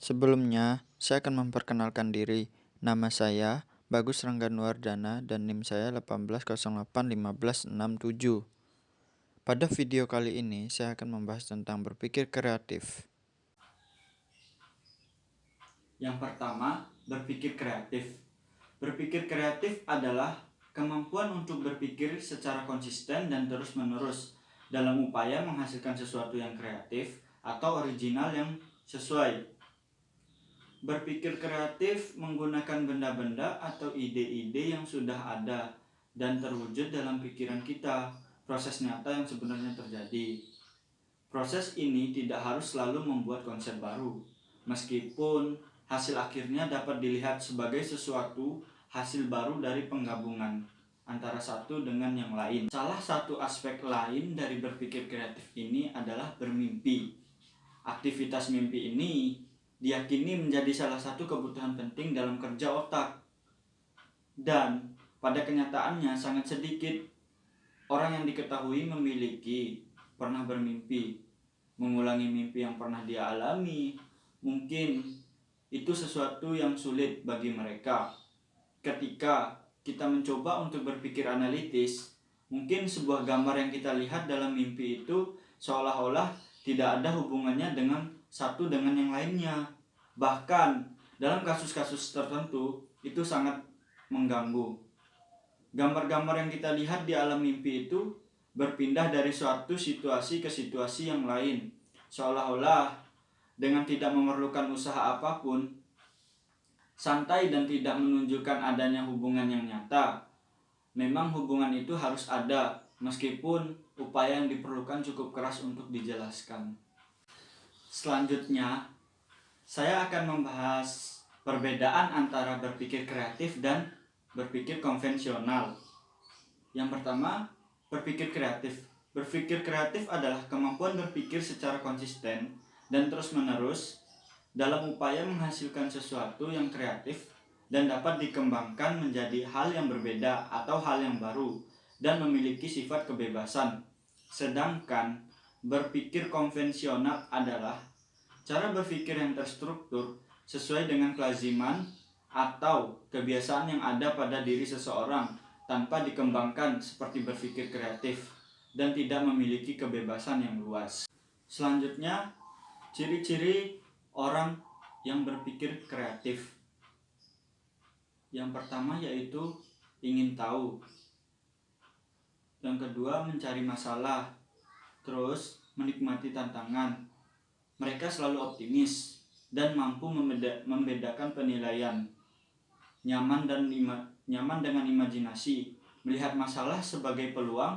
Sebelumnya, saya akan memperkenalkan diri. Nama saya Bagus Rangganuardana dan NIM saya 18081567. Pada video kali ini, saya akan membahas tentang berpikir kreatif. Yang pertama, berpikir kreatif. Berpikir kreatif adalah kemampuan untuk berpikir secara konsisten dan terus-menerus dalam upaya menghasilkan sesuatu yang kreatif atau original yang sesuai. Berpikir kreatif menggunakan benda-benda atau ide-ide yang sudah ada dan terwujud dalam pikiran kita, proses nyata yang sebenarnya terjadi. Proses ini tidak harus selalu membuat konsep baru, meskipun hasil akhirnya dapat dilihat sebagai sesuatu hasil baru dari penggabungan antara satu dengan yang lain. Salah satu aspek lain dari berpikir kreatif ini adalah bermimpi. Aktivitas mimpi ini diyakini menjadi salah satu kebutuhan penting dalam kerja otak. Dan pada kenyataannya sangat sedikit orang yang diketahui memiliki pernah bermimpi. Mengulangi mimpi yang pernah dia alami mungkin itu sesuatu yang sulit bagi mereka. Ketika kita mencoba untuk berpikir analitis, mungkin sebuah gambar yang kita lihat dalam mimpi itu seolah-olah tidak ada hubungannya dengan satu dengan yang lainnya. Bahkan dalam kasus-kasus tertentu itu sangat mengganggu. Gambar-gambar yang kita lihat di alam mimpi itu berpindah dari suatu situasi ke situasi yang lain, seolah-olah dengan tidak memerlukan usaha apapun, santai dan tidak menunjukkan adanya hubungan yang nyata. Memang hubungan itu harus ada, meskipun upaya yang diperlukan cukup keras untuk dijelaskan. Selanjutnya, saya akan membahas perbedaan antara berpikir kreatif dan berpikir konvensional. Yang pertama, berpikir kreatif. Berpikir kreatif adalah kemampuan berpikir secara konsisten dan terus-menerus dalam upaya menghasilkan sesuatu yang kreatif dan dapat dikembangkan menjadi hal yang berbeda atau hal yang baru dan memiliki sifat kebebasan. Sedangkan berpikir konvensional adalah cara berpikir yang terstruktur sesuai dengan kelaziman atau kebiasaan yang ada pada diri seseorang tanpa dikembangkan seperti berpikir kreatif dan tidak memiliki kebebasan yang luas. Selanjutnya, ciri-ciri orang yang berpikir kreatif. Yang pertama yaitu ingin tahu. Yang kedua, mencari masalah. Terus, menikmati tantangan. Mereka selalu optimis dan mampu membedakan penilaian. Nyaman dengan imajinasi, melihat masalah sebagai peluang,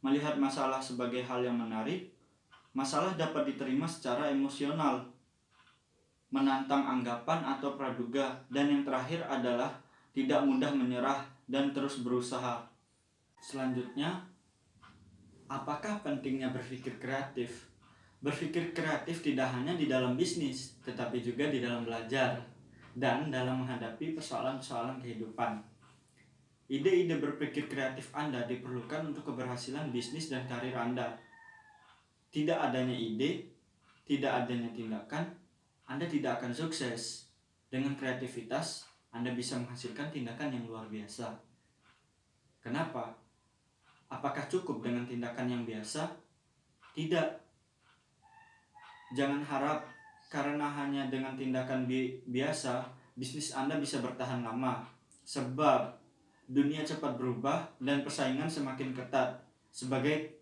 melihat masalah sebagai hal yang menarik. Masalah dapat diterima secara emosional, menantang anggapan atau praduga, dan yang terakhir adalah tidak mudah menyerah dan terus berusaha. Selanjutnya, apakah pentingnya berpikir kreatif? Berpikir kreatif tidak hanya di dalam bisnis, tetapi juga di dalam belajar dan dalam menghadapi persoalan-persoalan kehidupan. Ide-ide berpikir kreatif Anda diperlukan untuk keberhasilan bisnis dan karir Anda. Tidak adanya ide, tidak adanya tindakan, Anda tidak akan sukses. Dengan kreativitas, Anda bisa menghasilkan tindakan yang luar biasa. Kenapa? Apakah cukup dengan tindakan yang biasa? Tidak. Jangan harap karena hanya dengan tindakan biasa, bisnis Anda bisa bertahan lama. Sebab dunia cepat berubah dan persaingan semakin ketat. Sebagai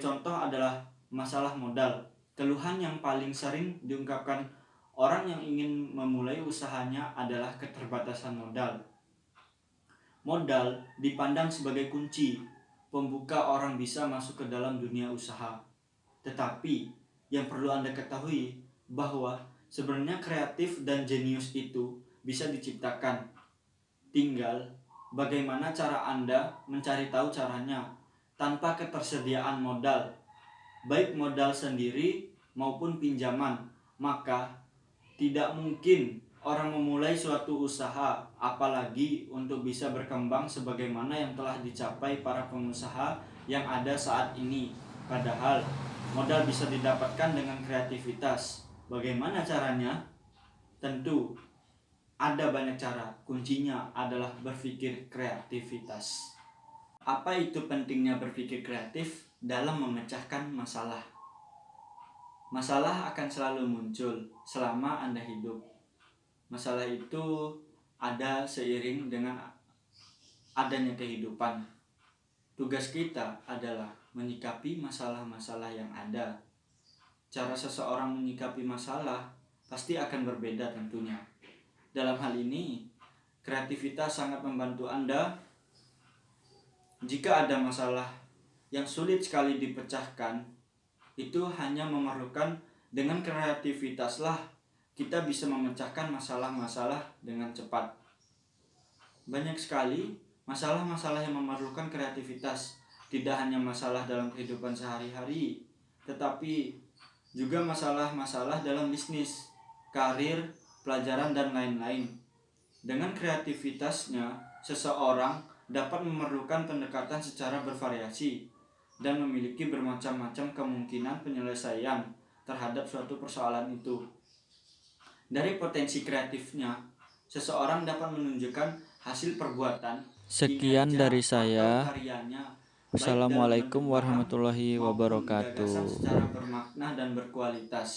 contoh adalah masalah modal. Keluhan yang paling sering diungkapkan orang yang ingin memulai usahanya adalah keterbatasan modal. Modal dipandang sebagai kunci pembuka orang bisa masuk ke dalam dunia usaha. Tetapi yang perlu Anda ketahui bahwa sebenarnya kreatif dan jenius itu bisa diciptakan. Tinggal bagaimana cara Anda mencari tahu caranya tanpa ketersediaan modal, baik modal sendiri maupun pinjaman. Maka tidak mungkin orang memulai suatu usaha, apalagi untuk bisa berkembang sebagaimana yang telah dicapai para pengusaha yang ada saat ini. Padahal modal bisa didapatkan dengan kreativitas. Bagaimana caranya? Tentu ada banyak cara, kuncinya adalah berpikir kreativitas. Apa itu pentingnya berpikir kreatif dalam memecahkan masalah? Masalah akan selalu muncul selama Anda hidup. Masalah itu ada seiring dengan adanya kehidupan. Tugas kita adalah menyikapi masalah-masalah yang ada. Cara seseorang menyikapi masalah pasti akan berbeda tentunya. Dalam hal ini, kreativitas sangat membantu Anda. Jika ada masalah yang sulit sekali dipecahkan, itu hanya memerlukan dengan kreativitaslah kita bisa memecahkan masalah-masalah dengan cepat. Banyak sekali masalah-masalah yang memerlukan kreativitas, tidak hanya masalah dalam kehidupan sehari-hari, tetapi juga masalah-masalah dalam bisnis, karir, pelajaran, dan lain-lain. Dengan kreativitasnya, seseorang dapat memerlukan pendekatan secara bervariasi dan memiliki bermacam-macam kemungkinan penyelesaian terhadap suatu persoalan itu. Dari potensi kreatifnya, seseorang dapat menunjukkan hasil perbuatan, Sekian kinerja, dari atau saya. karyanya, baik dalam Wassalamualaikum bentuk paham warahmatullahi maupun gagasan wabarakatuh. secara bermakna dan berkualitas.